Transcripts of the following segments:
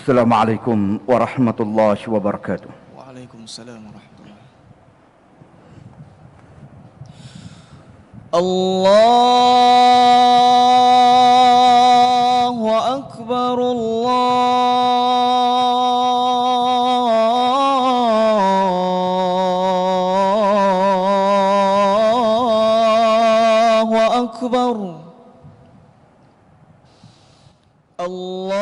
Assalamualaikum warahmatullahi wabarakatuh. Waalaikumsalam warahmatullahi. Allahu akbar, Allahu akbar. Allahu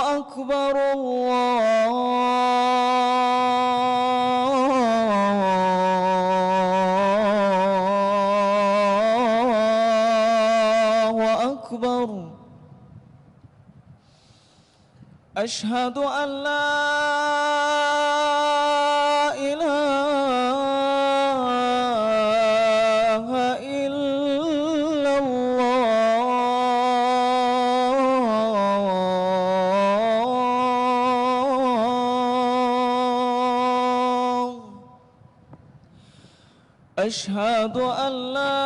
akbar, Allahu akbar. Asyhadu an la ilaha illallah. Asyhadu an la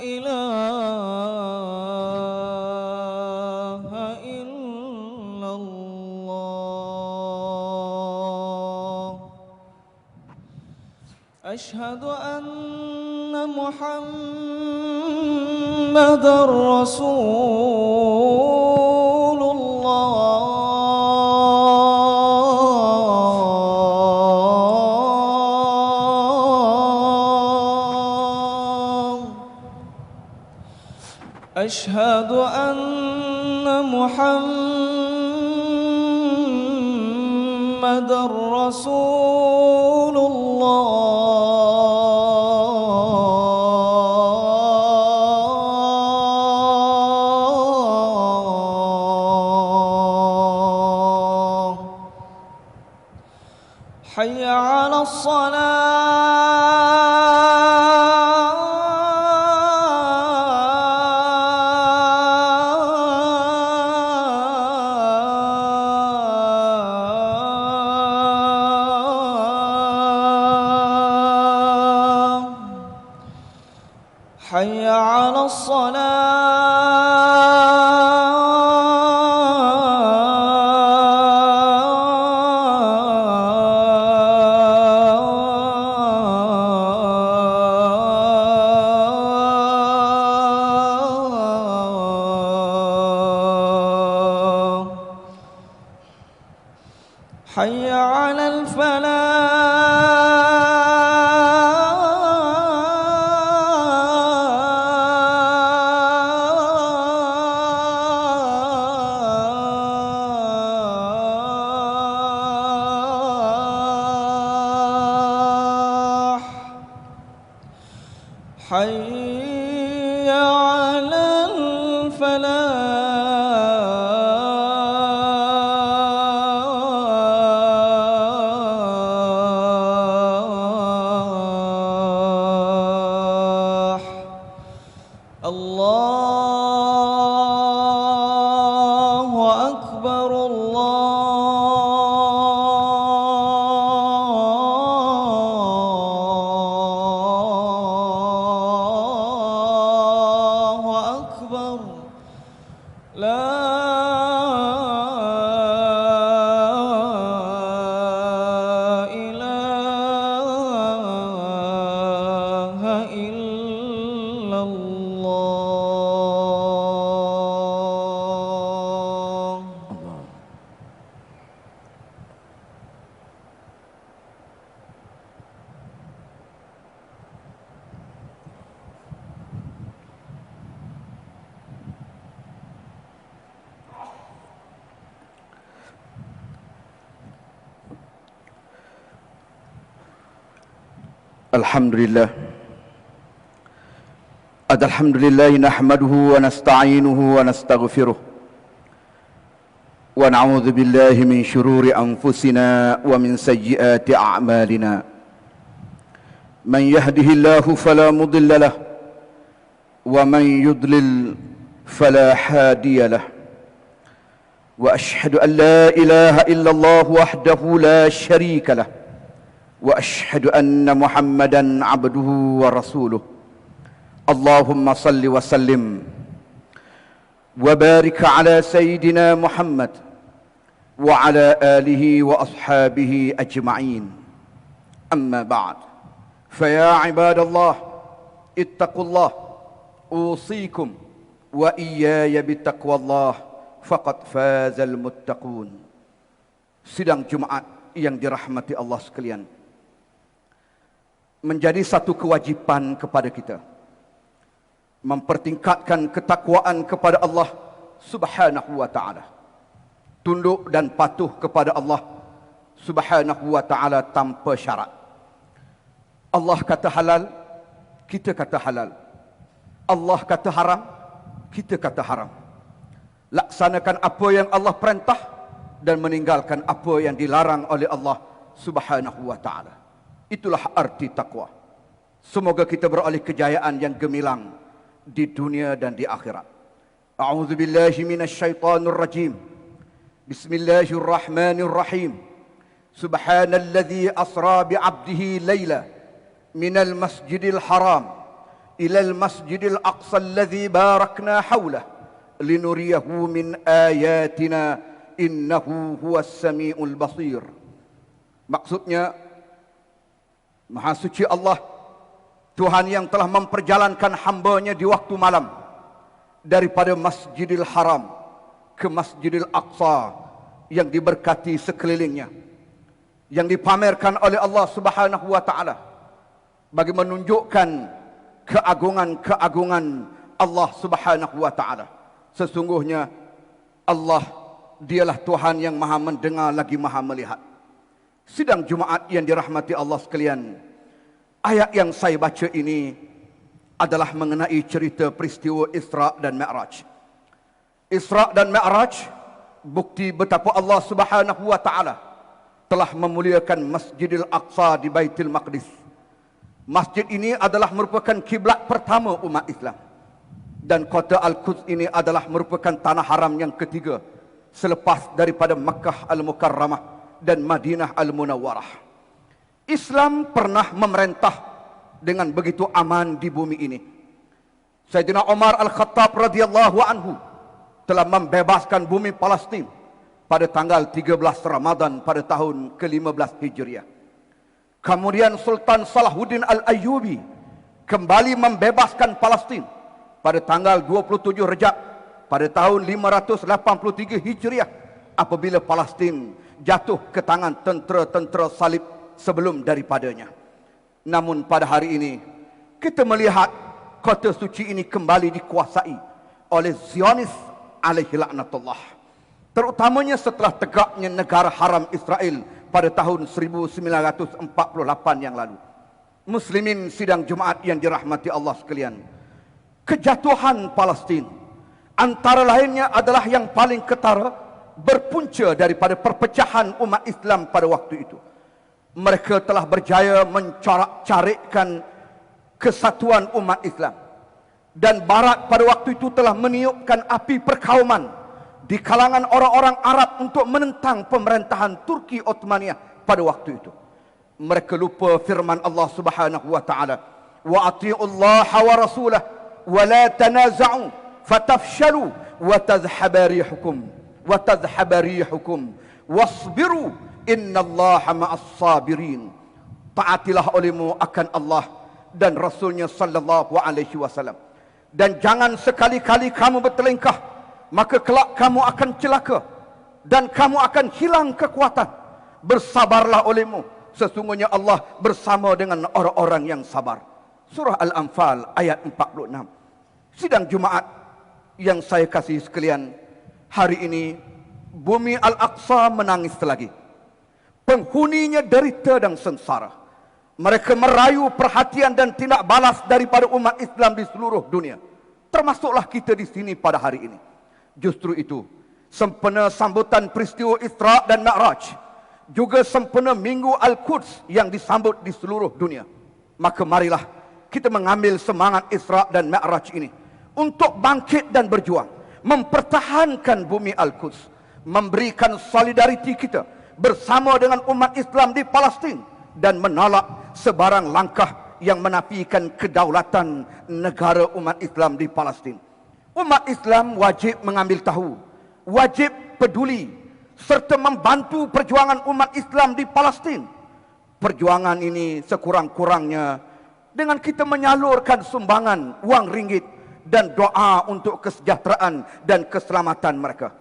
ilaha illallah. Asyhadu anna Muhammadar Rasulullah. Asyhadu anna Muhammadar Rasulullah. Hayya 'alas salah. Hayya 'alas salah. Hayya 'alal falah. Hayya 'alal falah. Allahu akbar, Allahu akbar. La ilaha illallah. Alhamdulillah. Alhamdulillah nahmaduhu wa nasta'inuhu wa nastaghfiruh. Wa na'udzu billahi min syururi anfusina wa min sayyiati a'malina. Man yahdihillahu fala mudilla lahu wa man yudlil fala hadiya lahu. Wa asyhadu an la ilaha illallah wahdahu la syarika lahu. Wa asyhadu anna Muhammadan abduhu wa rasuluh. اللهم صل وسلم وبارك على سيدنا محمد وعلى آله وأصحابه أجمعين. أما بعد، فيا عباد الله اتقوا الله، أوصيكم وإياي بتقوى الله، faqad fazal muttaqun. Sidang Jumat yang dirahmati Allah sekalian, menjadi satu kewajiban kepada kita mempertingkatkan ketakwaan kepada Allah Subhanahu wa taala, tunduk dan patuh kepada Allah Subhanahu wa taala tanpa syarat. Allah kata halal, kita kata halal. Allah kata haram, kita kata haram. Laksanakan apa yang Allah perintah dan meninggalkan apa yang dilarang oleh Allah Subhanahu wa taala. Itulah arti takwa. Semoga kita beroleh kejayaan yang gemilang di dunia dan di akhirat. A'udzubillahi minasyaitonir rajim. Bismillahirrahmanirrahim. Subhanalladzi asra bi'abdihi laila minal masjidil haram ilal masjidil aqsa alladzi barakna hawlahu linuriyahu min ayatina innahu huwas samiul basir. Maksudnya, Maha Suci Allah, Tuhan yang telah memperjalankan hamba-Nya di waktu malam daripada Masjidil Haram ke Masjidil Aqsa yang diberkati sekelilingnya, yang dipamerkan oleh Allah Subhanahu wa taala bagi menunjukkan keagungan-keagungan Allah Subhanahu wa taala. Sesungguhnya Allah dialah Tuhan yang maha mendengar lagi maha melihat. Sidang Jumaat yang dirahmati Allah sekalian, ayat yang saya baca ini adalah mengenai cerita peristiwa Isra dan Mi'raj. Isra dan Mi'raj bukti betapa Allah Subhanahu wa taala telah memuliakan Masjidil Aqsa di Baitul Maqdis. Masjid ini adalah merupakan kiblat pertama umat Islam. Dan kota Al-Quds ini adalah merupakan tanah haram yang ketiga selepas daripada Makkah Al-Mukarramah dan Madinah Al-Munawwarah. Islam pernah memerintah dengan begitu aman di bumi ini. Sayyidina Umar Al-Khattab radhiyallahu anhu telah membebaskan bumi Palestin pada tanggal 13 Ramadan pada tahun ke-15 Hijriah. Kemudian Sultan Salahuddin Al-Ayyubi kembali membebaskan Palestin pada tanggal 27 Rejab pada tahun 583 Hijriah apabila Palestin jatuh ke tangan tentera-tentera salib sebelum daripadanya. Namun pada hari ini kita melihat kota suci ini kembali dikuasai oleh Zionis alaihi laknatullah, terutamanya setelah tegaknya negara haram Israel pada tahun 1948 yang lalu. Muslimin sidang Jumaat yang dirahmati Allah sekalian, kejatuhan Palestin antara lainnya adalah yang paling ketara berpunca daripada perpecahan umat Islam pada waktu itu. Mereka telah berjaya mencorak-carikkan kesatuan umat Islam, dan Barat pada waktu itu telah meniupkan api perkauman di kalangan orang-orang Arab untuk menentang pemerintahan Turki Ottomaniyah pada waktu itu. Mereka lupa firman Allah Subhanahu wa taala, wa atiullaha wa rasulah wa la tanaza'u fatafshalu wa tadhhaba rihukum wasbiru innallaha ma'as sabirin. Taatilah olehmu akan Allah dan Rasulnya sallallahu alaihi wasallam, dan jangan sekali-kali kamu bertelingkah, maka kelak kamu akan celaka dan kamu akan hilang kekuatan. Bersabarlah olehmu, sesungguhnya Allah bersama dengan orang-orang yang sabar. Surah Al-Anfal ayat 46. Sidang Jumaat yang saya kasih sekalian, hari ini bumi Al-Aqsa menangis lagi. Penghuninya derita dan sengsara. Mereka merayu perhatian dan tindak balas daripada umat Islam di seluruh dunia, termasuklah kita di sini pada hari ini. Justru itu, sempena sambutan peristiwa Isra dan Mi'raj, juga sempena Minggu Al-Quds yang disambut di seluruh dunia, maka marilah kita mengambil semangat Isra dan Mi'raj ini untuk bangkit dan berjuang, mempertahankan bumi Al-Quds, memberikan solidariti kita bersama dengan umat Islam di Palestin, dan menolak sebarang langkah yang menafikan kedaulatan negara umat Islam di Palestin. Umat Islam wajib mengambil tahu, wajib peduli serta membantu perjuangan umat Islam di Palestin. Perjuangan ini sekurang-kurangnya dengan kita menyalurkan sumbangan wang ringgit dan doa untuk kesejahteraan dan keselamatan mereka.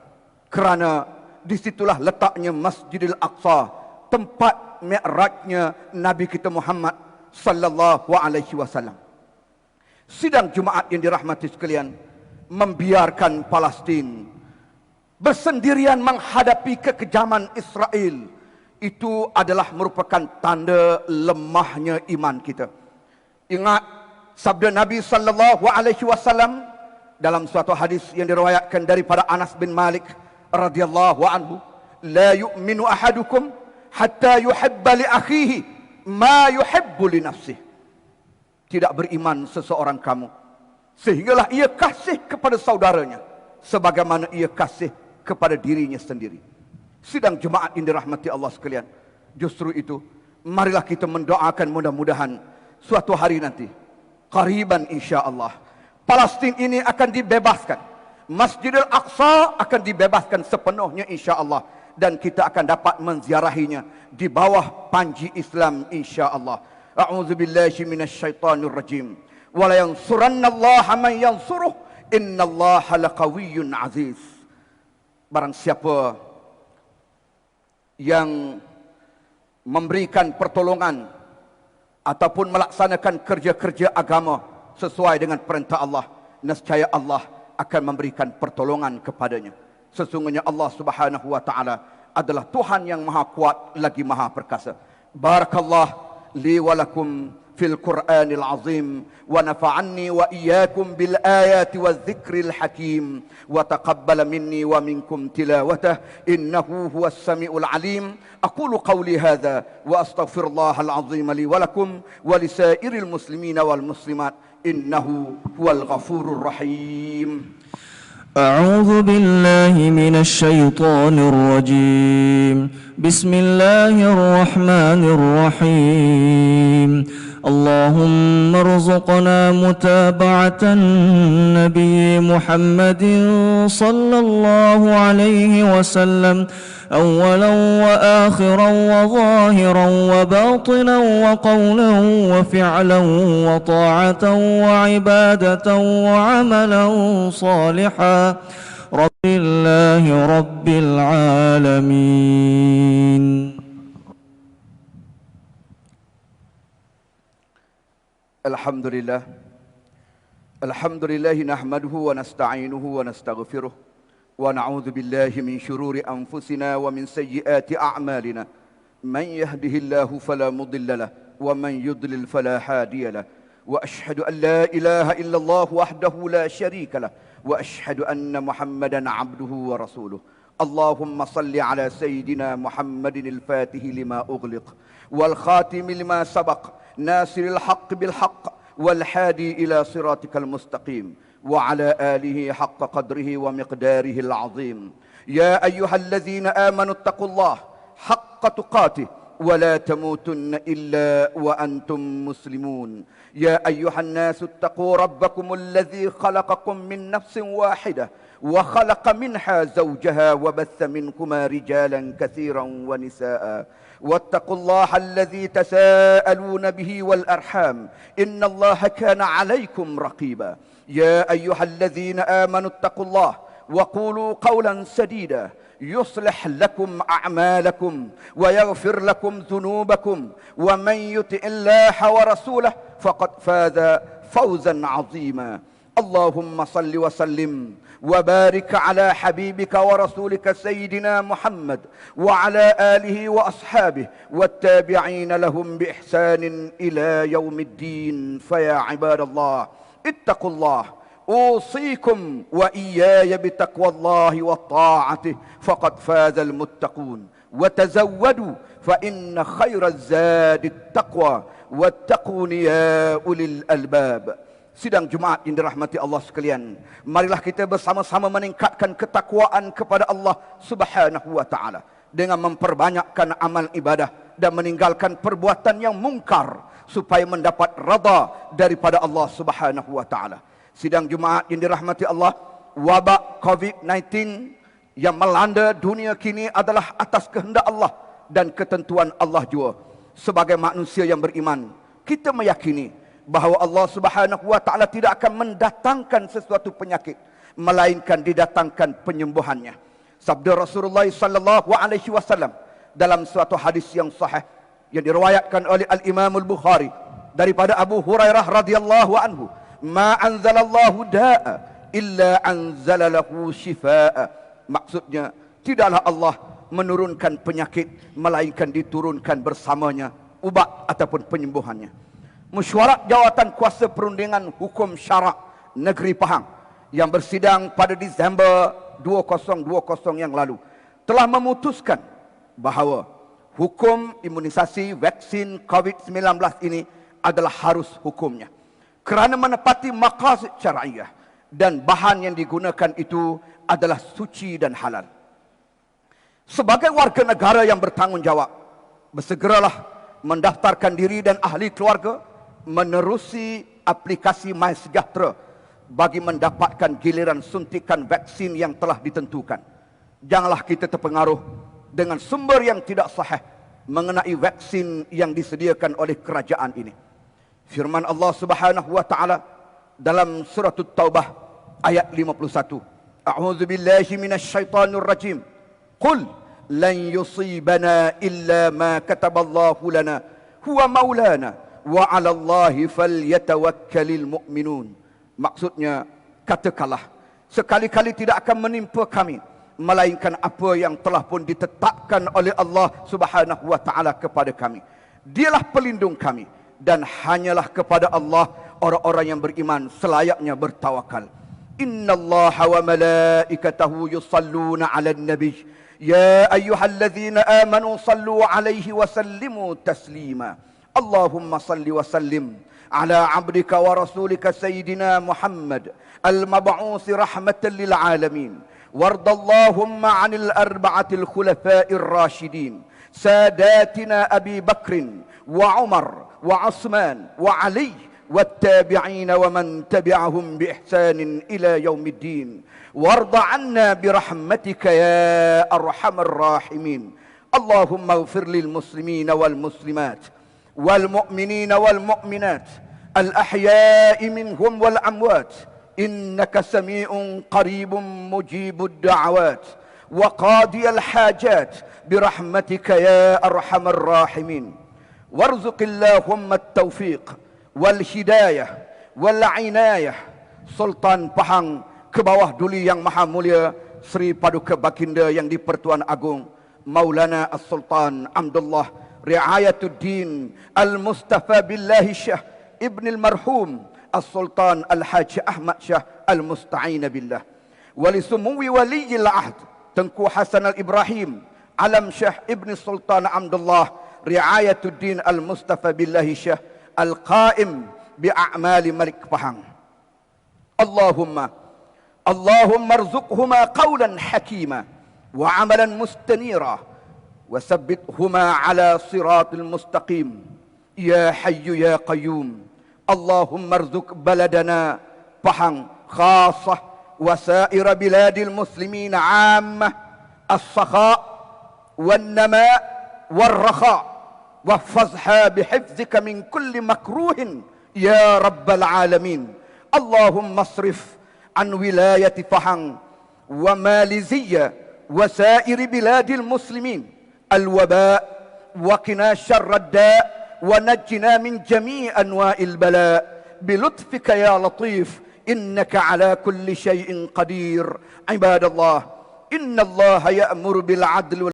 Kerana disitulah letaknya Masjidil Aqsa, tempat mi'rajnya Nabi kita Muhammad sallallahu alaihi wasallam. Sidang Jumaat yang dirahmati sekalian, membiarkan Palestin bersendirian menghadapi kekejaman Israel itu adalah merupakan tanda lemahnya iman kita. Ingat sabda Nabi sallallahu alaihi wasallam dalam suatu hadis yang diriwayatkan daripada Anas bin Malik radhiyallahu anhu, la yu'minu ahadukum hatta yuhibba li akhihi ma yuhibbu li nafsihi. Tidak beriman seseorang kamu sehinggalah ia kasih kepada saudaranya sebagaimana ia kasih kepada dirinya sendiri. Sidang Jumaat yang dirahmati Allah sekalian, justru itu marilah kita mendoakan mudah-mudahan suatu hari nanti, qariban insya-Allah, Palestin ini akan dibebaskan. Masjidil Aqsa akan dibebaskan sepenuhnya insya-Allah, dan kita akan dapat menziarahinya di bawah panji Islam insya-Allah. A'udzubillahi minasyaitonir rajim. Wa la yansurannallaha man yansuruh innallaha laqawiyyun aziz. Barang siapa yang memberikan pertolongan ataupun melaksanakan kerja-kerja agama sesuai dengan perintah Allah, nescaya Allah akan memberikan pertolongan kepadanya. Sesungguhnya Allah Subhanahu wa taala adalah Tuhan yang maha kuat lagi maha perkasa. Barakallah li wa lakum fil Qur'anil azim wa nafa'anni wa iyyakum bil ayati waz zikril hakim wa taqabbala minni wa minkum tilawatah innahu huwas samiul alim. Aqulu qawli hadha wa astaghfirullahal azim li wa lakum wa lisairil muslimina wal muslimat innahu huwal ghafurur rahim. أعوذ بالله من الشيطان الرجيم بسم الله الرحمن الرحيم اللهم ارزقنا متابعة النبي محمد صلى الله عليه وسلم أولا وآخرا وظاهرا وباطنا وقولا وفعلا وطاعة وعبادة وعملا صالحا رب الله رب العالمين. Alhamdulillah nahmaduhu wa nasta'inuhu wa nastaghfiruh wa na'udzu billahi min shururi anfusina wa min sayyiati a'malina. Man yahdihillahu fala mudilla lahu wa man yudlil fala hadiya lahu. Wa ashhadu an la ilaha illallah wahdahu la sharika lahu wa ashhadu anna Muhammadan 'abduhu wa rasuluh. Allahumma salli ala sayyidina Muhammadin al-Fatihi lima ughliq wal khatimi lima sabaq ناصر الحق بالحق والحادي إلى صراطك المستقيم وعلى آله حق قدره ومقداره العظيم. يا أيها الذين آمنوا اتقوا الله حق تقاته ولا تموتن إلا وأنتم مسلمون. يا أيها الناس اتقوا ربكم الذي خلقكم من نفس واحدة وخلق منها زوجها وبث منكما رجالا كثيرا ونساء واتقوا الله الذي تساءلون به والأرحام إن الله كان عليكم رقيبا. يا أيها الذين آمنوا اتقوا الله وقولوا قولا سديدا يصلح لكم أعمالكم ويغفر لكم ذنوبكم ومن يطع الله ورسوله فقد فاز فوزا عظيما. اللهم صل وسلم وبارك على حبيبك ورسولك سيدنا محمد وعلى آله وأصحابه والتابعين لهم بإحسان إلى يوم الدين. فيا عباد الله اتقوا الله أوصيكم وإياي بتقوى الله وطاعته فقد فاز المتقون. وتزودوا فإن خير الزاد التقوى واتقون يا أولي الألباب. Sidang Jumaat yang dirahmati Allah sekalian, marilah kita bersama-sama meningkatkan ketakwaan kepada Allah Subhanahu wa taala dengan memperbanyakkan amal ibadah dan meninggalkan perbuatan yang mungkar supaya mendapat redha daripada Allah Subhanahu wa taala. Sidang Jumaat yang dirahmati Allah, wabak COVID-19 yang melanda dunia kini adalah atas kehendak Allah dan ketentuan Allah jua. Sebagai manusia yang beriman, kita meyakini bahawa Allah Subhanahu wa taala tidak akan mendatangkan sesuatu penyakit, melainkan didatangkan penyembuhannya. Sabda Rasulullah sallallahu alaihi wasallam dalam suatu hadis yang sahih yang diriwayatkan oleh Al-Imam Al-Bukhari daripada Abu Hurairah radhiyallahu anhu, "Ma anzalallahu da'a illa anzala lahu shifaa." Maksudnya, tidaklah Allah menurunkan penyakit melainkan diturunkan bersamanya ubat ataupun penyembuhannya. Mesyuarat Jawatan Kuasa Perundingan Hukum Syarak Negeri Pahang yang bersidang pada Disember 2020 yang lalu telah memutuskan bahawa hukum imunisasi vaksin COVID-19 ini adalah harus hukumnya kerana menepati maqasid syar'iyah dan bahan yang digunakan itu adalah suci dan halal. Sebagai warga negara yang bertanggungjawab, bersegeralah mendaftarkan diri dan ahli keluarga menerusi aplikasi MySejahtera bagi mendapatkan giliran suntikan vaksin yang telah ditentukan. Janganlah kita terpengaruh dengan sumber yang tidak sahih mengenai vaksin yang disediakan oleh kerajaan ini. Firman Allah Subhanahu wa taala dalam surah At-Taubah ayat 51. A'udzu billahi minasyaitonir rajim. Qul lan yusibana illa ma kataballahu lana huwa maulana wa 'alallahi falyatawakkalul mu'minun. Maksudnya, katakanlah, sekali-kali tidak akan menimpa kami melainkan apa yang telah pun ditetapkan oleh Allah Subhanahu wa taala kepada kami. Dialah pelindung kami dan hanyalah kepada Allah orang-orang yang beriman selayaknya bertawakal. Innallaha wa malaikatahu yusalluna 'alan nabiy ya ayyuhalladzina amanu sallu 'alaihi wa sallimu taslima. Allahumma salli wa sallim ala 'abdika wa rasulika sayyidina Muhammad al-mab'uts rahmatan lil 'alamin. وارض اللهم عن الأربعة الخلفاء الراشدين ساداتنا أبي بكر وعمر وعثمان وعلي والتابعين ومن تبعهم بإحسان إلى يوم الدين وارض عنا برحمتك يا أرحم الراحمين. اللهم اغفر للمسلمين والمسلمات والمؤمنين والمؤمنات الأحياء منهم والأموات إنك سميع قريب مجيب الدعوات وقاضي الحاجات برحمتك يا أرحم الراحمين. وارزق اللهم التوفيق والهداية والعناية Sultan Pahang ke bawah Duli Yang Maha Mulia Sri Paduka Baginda yang di-Pertuan Agong Maulana As-Sultan Abdullah Riayatuddin Al-Mustafa Billahi Syah Ibn Al-Marhum As-Sultan Al-Haji Ahmad Shah Al-Musta'in Billah Wali Sumuwi Wali Al-Ahd Tengku Hasan Al-Ibrahim Alam Shah Ibn Sultan Abdullah Riayatuddin Al-Mustafa Billahi Shah Al-Qaim Bi'a'mali Malik Pahang. Allahumma arzuqhuma qawlan hakima wa amalan mustanira wa sabbithuma ala siratil mustaqim ya hayyu ya qayyum. Allahumma arzuq baladana Pahang khassah wa sa'ira biladil muslimin 'ammah as-sakha' wan-nama' war-rakha' wahfazha bihifzika min kulli makruhin ya rabbal alamin. Allahumma asrif an wilayati Pahang wa Maliziyya wa sa'iri biladil muslimin al-waba' wa qina syarrad da' ونجنا من جميع أنواع البلاء بلطفك يا لطيف إنك على كل شيء قدير. عباد الله إن الله يأمر بالعدل